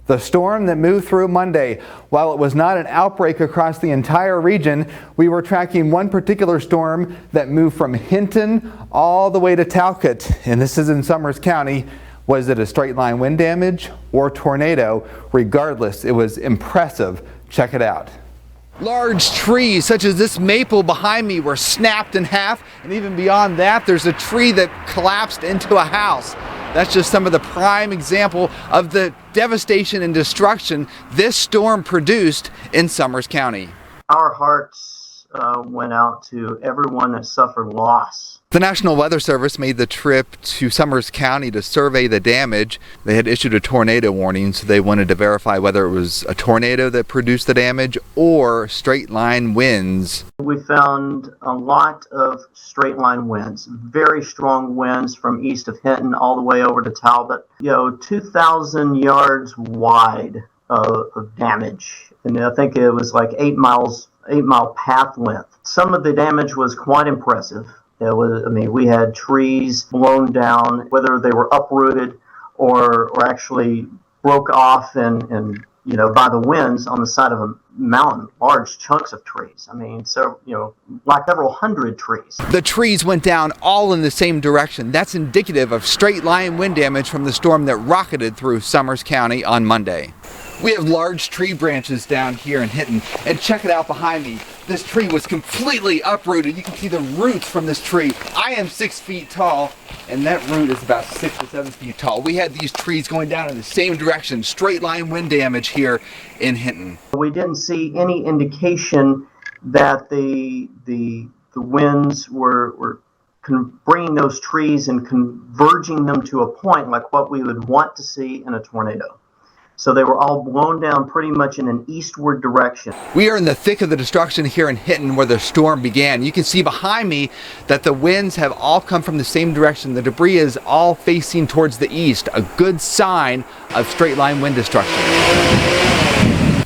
The storm that moved through Monday, while it was not an outbreak across the entire region, we were tracking one particular storm that moved from Hinton all the way to Talcott, and this is in Summers County. Was it a straight line wind damage or tornado? Regardless, it was impressive. Check it out. Large trees such as this maple behind me were snapped in half, and even beyond that there's a tree that collapsed into a house. That's just some of the prime example of the devastation and destruction this storm produced in Summers County. Our hearts went out to everyone that suffered loss. The National Weather Service made the trip to Summers County to survey the damage. They had issued a tornado warning, so they wanted to verify whether it was a tornado that produced the damage or straight line winds. We found a lot of straight line winds, very strong winds from east of Hinton all the way over to Talbot. 2,000 yards wide of damage. And I think it was like 8-mile path length. Some of the damage was quite impressive. We had trees blown down, whether they were uprooted or actually broke off and by the winds on the side of a mountain, large chunks of trees. Like several hundred trees. The trees went down all in the same direction. That's indicative of straight line wind damage from the storm that rocketed through Summers County on Monday. We have large tree branches down here in Hinton, and check it out behind me. This tree was completely uprooted. You can see the roots from this tree. I am 6 feet tall, and that root is about 6 to 7 feet tall. We had these trees going down in the same direction, straight line wind damage here in Hinton. We didn't see any indication that the winds were bringing those trees and converging them to a point like what we would want to see in a tornado. So they were all blown down pretty much in an eastward direction. We are in the thick of the destruction here in Hinton where the storm began. You can see behind me that the winds have all come from the same direction. The debris is all facing towards the east, a good sign of straight line wind destruction.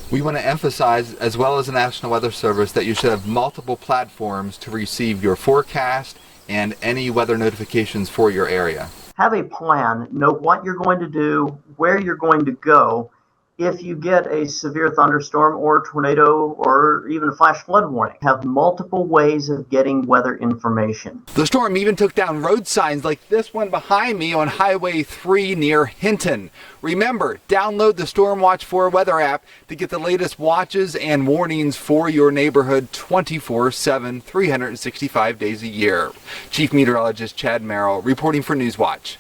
We want to emphasize, as well as the National Weather Service, that you should have multiple platforms to receive your forecast and any weather notifications for your area. Have a plan, know what you're going to do, where you're going to go if you get a severe thunderstorm or tornado or even a flash flood warning. Have multiple ways of getting weather information. The storm even took down road signs like this one behind me on Highway 3 near Hinton. Remember, download the Storm Watch 4 weather app to get the latest watches and warnings for your neighborhood 24/7, 365 days a year. Chief Meteorologist Chad Merrill reporting for Newswatch.